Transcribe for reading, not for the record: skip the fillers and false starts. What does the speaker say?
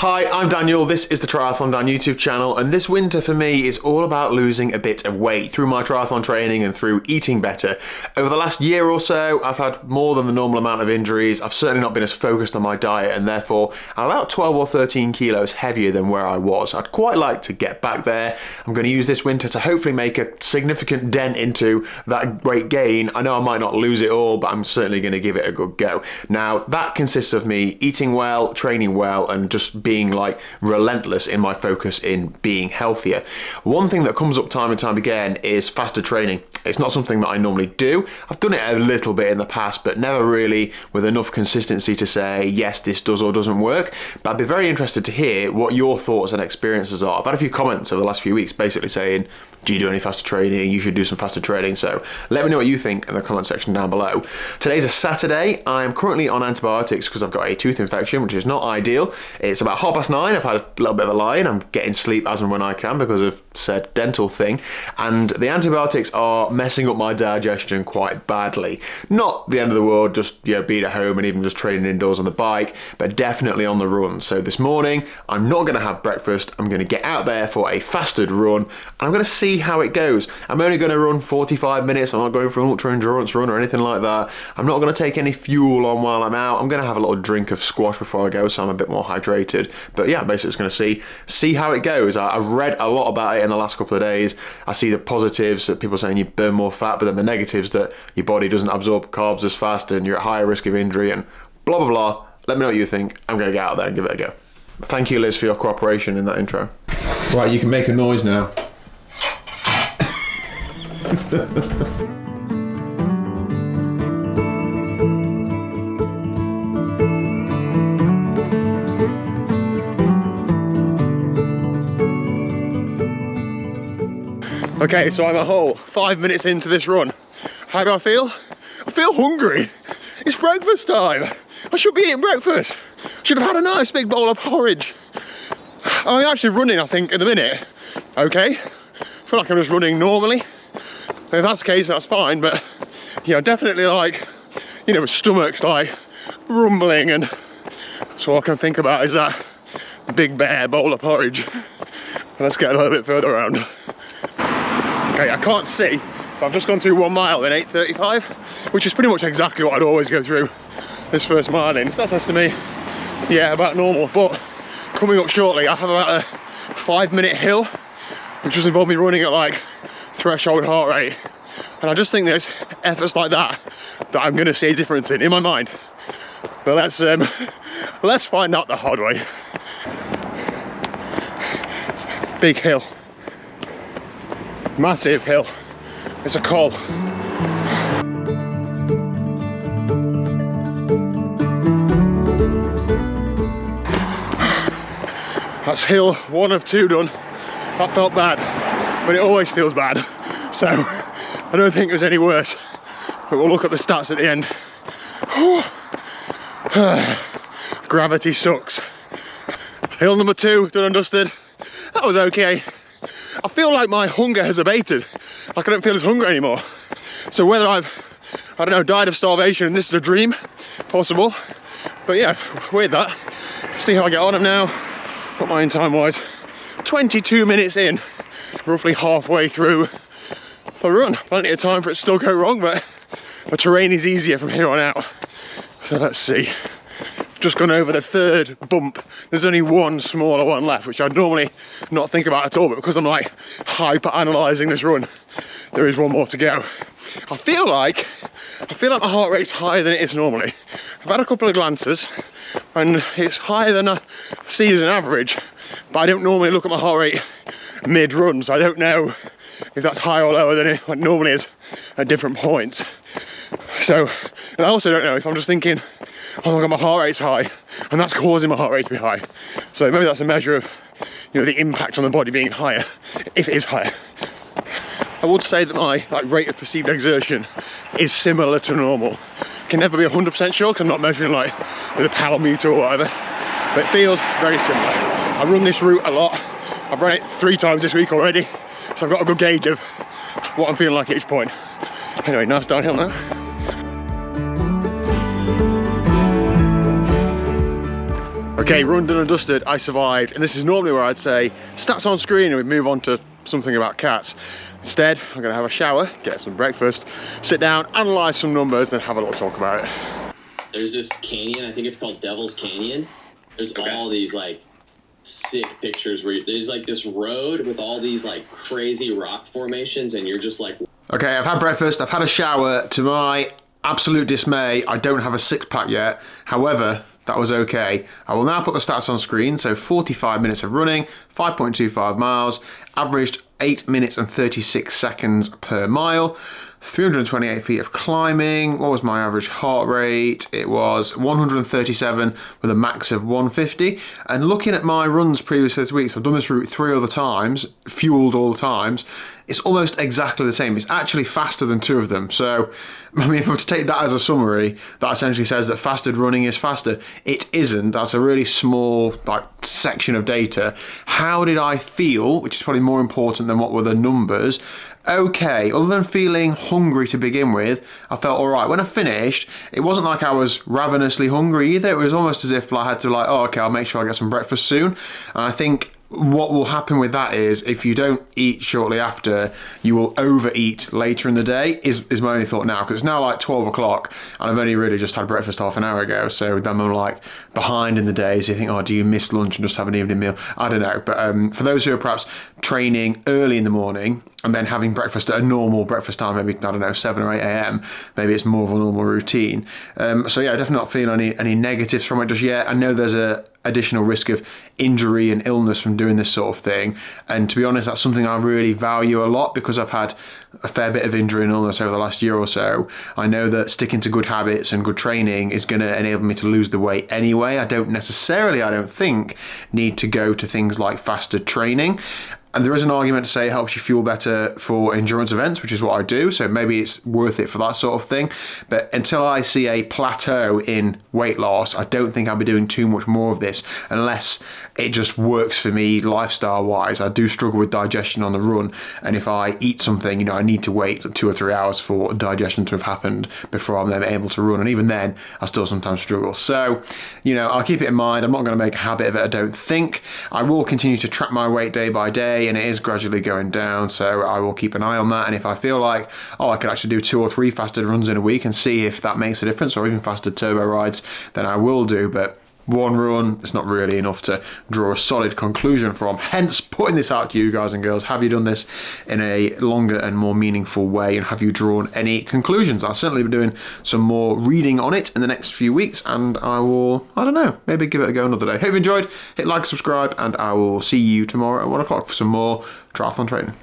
Hi, I'm Daniel, this is the TriathlonDan YouTube channel, and this winter for me is all about losing a bit of weight through my triathlon training and through eating better. Over the last year or so, I've had more than the normal amount of injuries. I've certainly not been as focused on my diet, and therefore I'm about 12 or 13 kilos heavier than where I was. I'd quite like to get back there. I'm going to use this winter to hopefully make a significant dent into that weight gain. I know I might not lose it all, but I'm certainly going to give it a good go. Now, that consists of me eating well, training well, and just being like relentless in my focus in being healthier. One thing that comes up time and time again is fasted training. It's not something that I normally do. I've done it a little bit in the past, but never really with enough consistency to say, yes, this does or doesn't work. But I'd be very interested to hear what your thoughts and experiences are. I've had a few comments over the last few weeks basically saying, do you do any fasted training? You should do some fasted training. So let me know what you think in the comment section down below. Today's a Saturday. I'm currently on antibiotics because I've got a tooth infection, which is not ideal. It's about 9:30. I've had a little bit of a lie-in. I'm getting sleep as and when I can because of said dental thing. And the antibiotics are messing up my digestion quite badly. Not the end of the world, just being at home and even just training indoors on the bike, but definitely on the run. So this morning, I'm not going to have breakfast. I'm going to get out there for a fasted run. And I'm going to see how it goes. I'm only going to run 45 minutes. I'm not going for an ultra endurance run or anything like that. I'm not going to take any fuel on while I'm out. I'm going to have a little drink of squash before I go, so I'm a bit more hydrated. But yeah, basically just going to see how it goes. I've read a lot about it in the last couple of days. I see the positives that people saying you burn more fat, but then the negatives that your body doesn't absorb carbs as fast and you're at higher risk of injury and blah blah blah. Let me know what you think. I'm going to get out there and give it a go. Thank you, Liz, for your cooperation in that intro. Right, you can make a noise now. Okay, so I'm a whole 5 minutes into this run. How do I feel? I feel hungry. It's breakfast time. I should be eating breakfast. Should have had a nice big bowl of porridge. I'm actually running, I think, in a minute. Okay, I feel like I'm just running normally. If that's the case, that's fine, but definitely like, my stomach's like rumbling, and so all I can think about is that big bear bowl of porridge. Let's get a little bit further around. Okay, I can't see, but I've just gone through 1 mile in 8:35, which is pretty much exactly what I'd always go through this first mile in. So that says to me, yeah, about normal. But coming up shortly, I have about a 5-minute hill, which just involved me running at like threshold heart rate. And I just think there's efforts like that I'm going to see a difference in my mind. But let's find out the hard way. Big hill. Massive hill. It's a col. That's hill 1 of 2 done. That felt bad, but it always feels bad. So I don't think it was any worse, but we'll look at the stats at the end. Gravity sucks. Hill number 2 done and dusted. That was okay. I feel like my hunger has abated. Like I don't feel as hungry anymore. So whether I've, died of starvation and this is a dream, possible. But yeah, weird that. See how I get on. I'm now, what my in time wise, 22 minutes in, roughly halfway through the run. Plenty of time for it to still go wrong, but the terrain is easier from here on out. So let's see. Just gone over the 3rd bump. There's only one smaller one left, which I'd normally not think about at all, but because I'm like hyper analysing this run, there is one more to go. I feel like my heart rate's higher than it is normally. I've had a couple of glances and it's higher than I see as an average, but I don't normally look at my heart rate mid-run, so I don't know if that's higher or lower than it normally is at different points. So, and I also don't know if I'm just thinking, oh my god, my heart rate's high, and that's causing my heart rate to be high. So maybe that's a measure of, the impact on the body being higher, if it is higher. I would say that my rate of perceived exertion is similar to normal. Can never be 100% sure because I'm not measuring with a power meter or whatever, but it feels very similar. I run this route a lot. I've run it 3 times this week already, so I've got a good gauge of what I'm feeling like at each point. Anyway, nice downhill now. Okay, run done and dusted, I survived, and this is normally where I'd say stats on screen and we'd move on to something about cats. Instead, I'm gonna have a shower, get some breakfast, sit down, analyze some numbers, and have a little talk about it. There's this canyon, I think it's called Devil's Canyon. There's all these like sick pictures where there's like this road with all these like crazy rock formations, and you're just like... Okay, I've had breakfast, I've had a shower. To my absolute dismay, I don't have a six-pack yet. However, that was okay. I will now put the stats on screen. So 45 minutes of running, 5.25 miles, averaged 8 minutes and 36 seconds per mile, 328 feet of climbing. What was my average heart rate? It was 137 with a max of 150. And looking at my runs previous this week, so I've done this route 3 other times, fueled all the times, it's almost exactly the same. It's actually faster than 2 of them. So, I mean, if I were to take that as a summary, that essentially says that fasted running is faster. It isn't. That's a really small section of data. How did I feel, which is probably more important than what were the numbers? Okay, other than feeling hungry to begin with, I felt all right. When I finished, it wasn't like I was ravenously hungry either. It was almost as if I had to oh, okay, I'll make sure I get some breakfast soon. And I think what will happen with that is if you don't eat shortly after, you will overeat later in the day, is my only thought now, because it's now like 12 o'clock and I've only really just had breakfast half an hour ago, so then I'm like behind in the day, so you think, oh, do you miss lunch and just have an evening meal? I don't know, but for those who are perhaps training early in the morning and then having breakfast at a normal breakfast time, maybe, I don't know, 7 or 8 a.m, maybe it's more of a normal routine. So yeah, definitely not feeling any negatives from it just yet. I know there's a additional risk of injury and illness from doing this sort of thing, and to be honest, that's something I really value a lot because I've had a fair bit of injury and illness over the last year or so. I know that sticking to good habits and good training is going to enable me to lose the weight anyway. I don't think need to go to things like fasted training. And there is an argument to say it helps you fuel better for endurance events, which is what I do. So maybe it's worth it for that sort of thing. But until I see a plateau in weight loss, I don't think I'll be doing too much more of this unless it just works for me lifestyle wise. I do struggle with digestion on the run. And if I eat something, I need to wait 2 or 3 hours for digestion to have happened before I'm then able to run. And even then, I still sometimes struggle. So, I'll keep it in mind. I'm not going to make a habit of it, I don't think. I will continue to track my weight day by day, and it is gradually going down, so I will keep an eye on that. And if I feel like, I could actually do 2 or 3 fasted runs in a week and see if that makes a difference, or even fasted turbo rides, then I will do. But one run, it's not really enough to draw a solid conclusion from. Hence, putting this out to you guys and girls. Have you done this in a longer and more meaningful way, and have you drawn any conclusions? I'll certainly be doing some more reading on it in the next few weeks, and I will, maybe give it a go another day. Hope you enjoyed. Hit like, subscribe, and I will see you tomorrow at 1 o'clock for some more triathlon training.